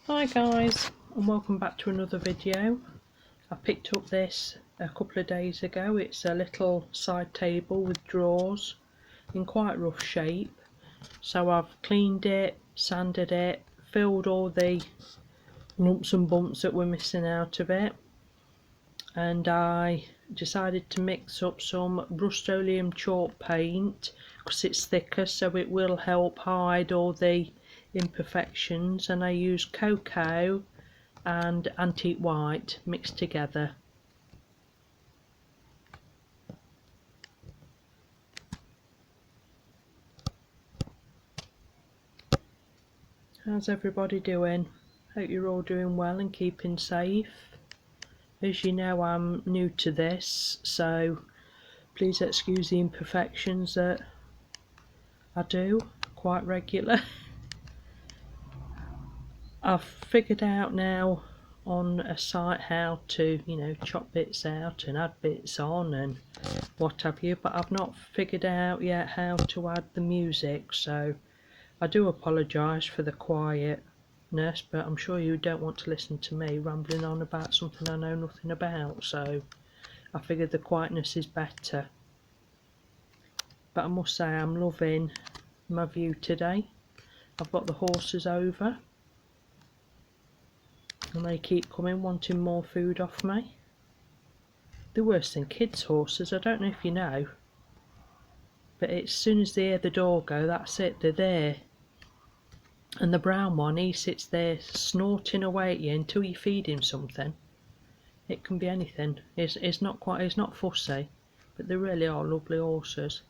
Hi guys, and welcome back to another video. I picked up this a couple of days ago. It's a little side table with drawers in quite rough shape. So I've cleaned it, sanded it, filled all the lumps and bumps that were missing out of it, and I decided to mix up some Rust-Oleum chalk paint because it's thicker, so it will help hide all the imperfections, and I used cocoa and antique white mixed together. How's everybody doing? Hope you're all doing well and keeping safe. As you know, I'm new to this, so please excuse the imperfections that I do quite regular. I've figured out now on a site how to, chop bits out and add bits on and what have you, but I've not figured out yet how to add the music, so I do apologise for the quietness, but I'm sure you don't want to listen to me rambling on about something I know nothing about, so I figured the quietness is better. But I must say I'm loving my view today. I've got the horses over and they keep coming wanting more food off me. They're worse than kids' horses, I don't know if you know, but as soon as they hear the door go, that's it, they're there. And the brown one, he sits there snorting away at you until you feed him something. It can be anything. It's not fussy, but they really are lovely horses.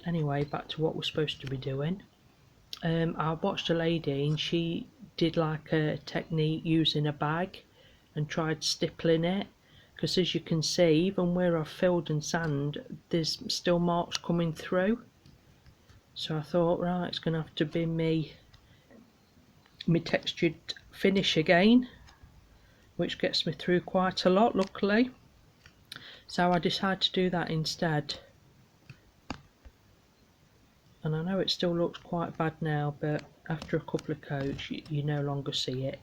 Anyway, back to what we're supposed to be doing. I watched a lady and she did like a technique using a bag and tried stippling it, because as you can see, even where I've filled and sand, there's still marks coming through. So I thought, right, it's going to have to be me textured finish again, which gets me through quite a lot, luckily. So I decided to do that instead. And I know it still looks quite bad now, but after a couple of coats you no longer see it.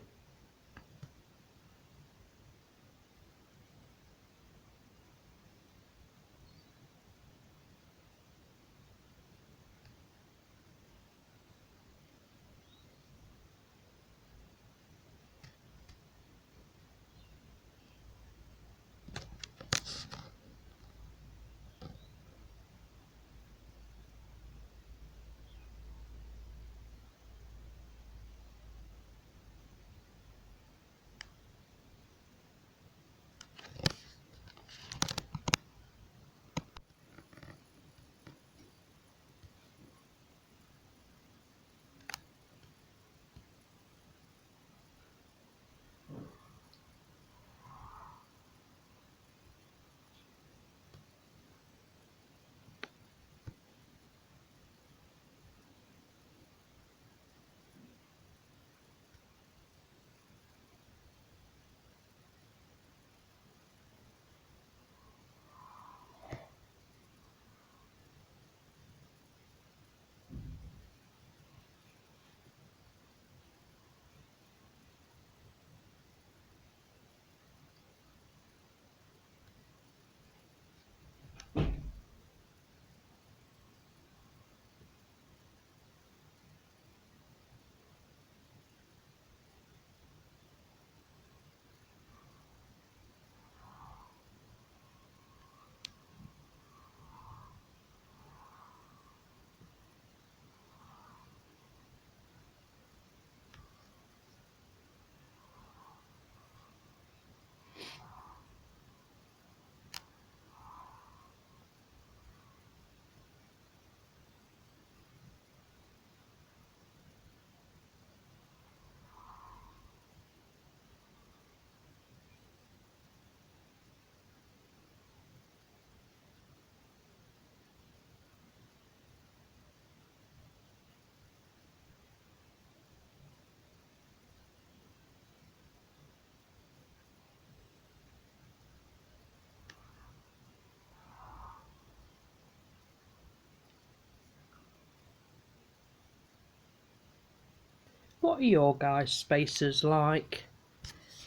What are your guys' spaces like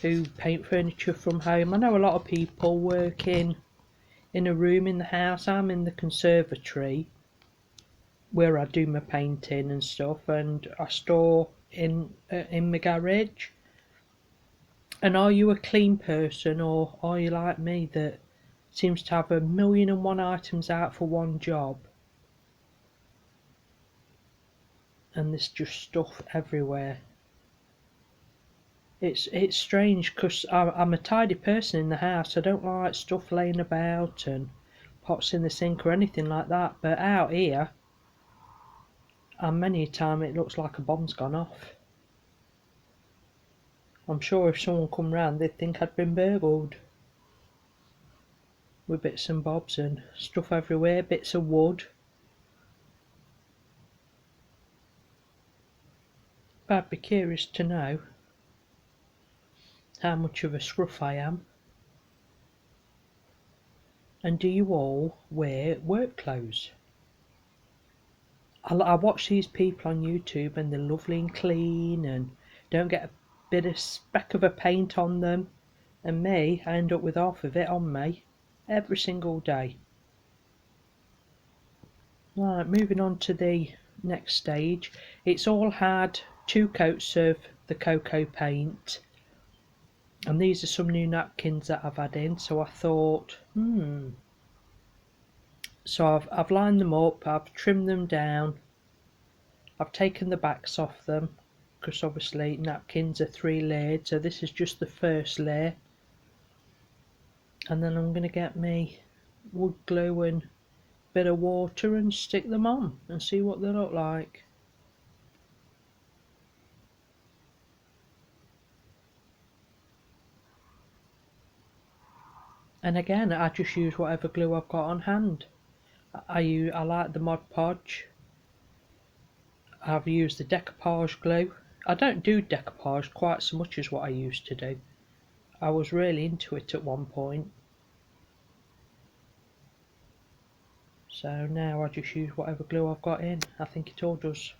who paint furniture from home? I know a lot of people work in a room in the house. I'm in the conservatory where I do my painting and stuff, and I store in my garage. And are you a clean person, or are you like me that seems to have 1,000,001 items out for one job, and there's just stuff everywhere? It's strange because I'm a tidy person in the house. I don't like stuff laying about and pots in the sink or anything like that. But out here, and many a time it looks like a bomb's gone off. I'm sure if someone come round, they'd think I'd been burgled. With bits and bobs and stuff everywhere, bits of wood. But I'd be curious to know how much of a scruff I am. And do you all wear work clothes? I watch these people on YouTube and they're lovely and clean and don't get a bit of speck of a paint on them. And me, I end up with half of it on me every single day. Right, moving on to the next stage. It's all had 2 coats of the cocoa paint. And these are some new napkins that I've had in, so I thought, So I've lined them up, I've trimmed them down, I've taken the backs off them, because obviously napkins are 3-layered, so this is just the first layer. And then I'm going to get me wood glue and a bit of water and stick them on and see what they look like. And again, I just use whatever glue I've got on hand. I like the Mod Podge. I've used the Decoupage glue. I don't do decoupage quite so much as what I used to do. I was really into it at one point. So now I just use whatever glue I've got in. I think it all does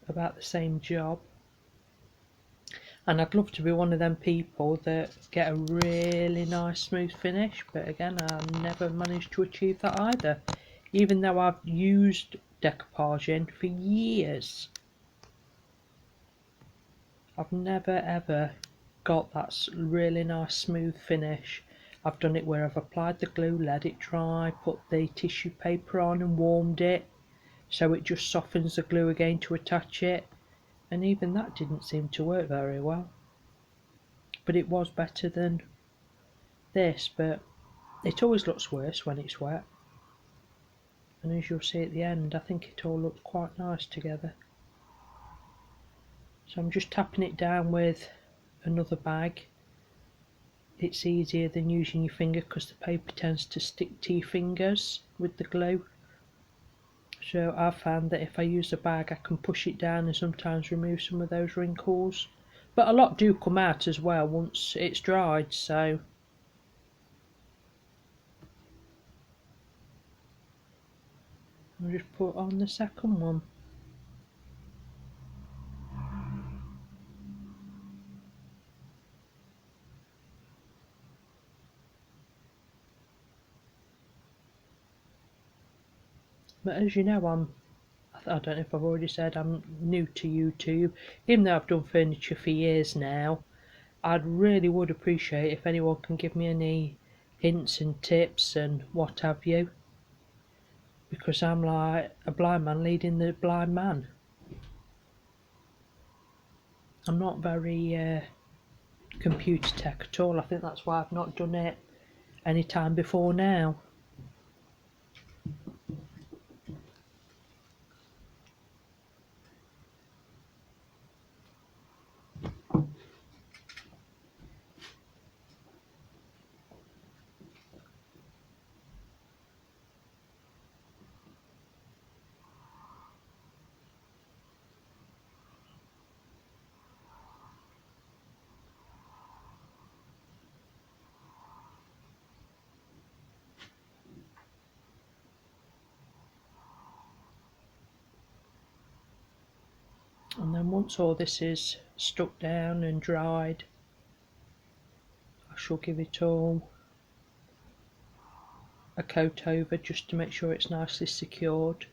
about the same job. And I'd love to be one of them people that get a really nice smooth finish, but again I never managed to achieve that either, even though I've used decoupaging for years. I've never ever got that really nice smooth finish. I've done it where I've applied the glue, let it dry, put the tissue paper on and warmed it so it just softens the glue again to attach it, and even that didn't seem to work very well. But it was better than this, but it always looks worse when it's wet. And as you'll see at the end, I think it all looks quite nice together. So I'm just tapping it down with another bag. It's easier than using your finger because the paper tends to stick to your fingers with the glue. So I've found that if I use a bag I can push it down and sometimes remove some of those wrinkles. But a lot do come out as well once it's dried, so I'll just put on the second one. But as you know, I don't know if I've already said I'm new to YouTube. Even though I've done furniture for years now, I'd really would appreciate if anyone can give me any hints and tips and what have you. Because I'm like a blind man leading the blind man. I'm not very computer tech at all. I think that's why I've not done it any time before now. And then once all this is stuck down and dried, I shall give it all a coat over just to make sure it's nicely secured.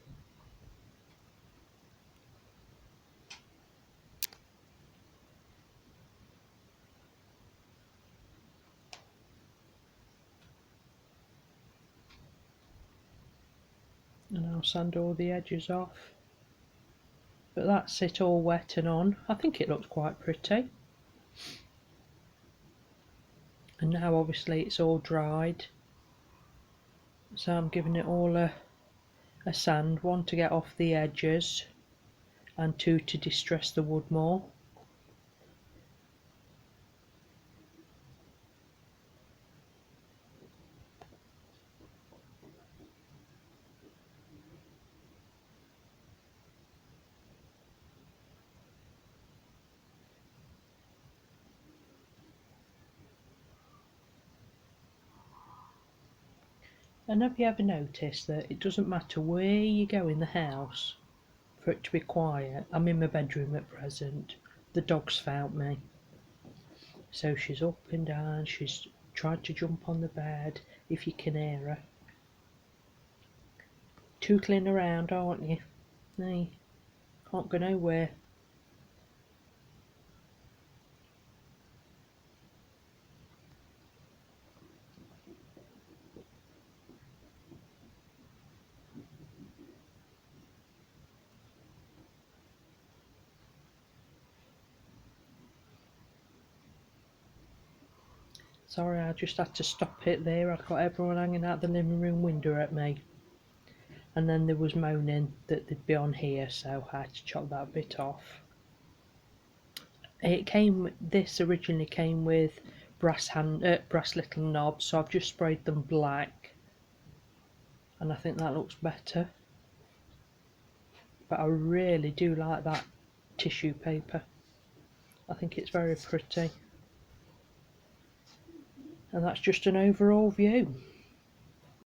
And I'll sand all the edges off. But that's it all wet and on. I think it looks quite pretty. And now obviously it's all dried, so I'm giving it all a sand, one to get off the edges and two to distress the wood more. And have you ever noticed that it doesn't matter where you go in the house for it to be quiet? I'm in my bedroom at present. The dog's found me. So she's up and down, she's tried to jump on the bed, if you can hear her. Tootling around, aren't you? No, can't go nowhere. Sorry, I just had to stop it there. I got everyone hanging out the living room window at me. And then there was moaning that they'd be on here, so I had to chop that bit off. This originally came with brass little knobs, so I've just sprayed them black. And I think that looks better. But I really do like that tissue paper. I think it's very pretty. And that's just an overall view.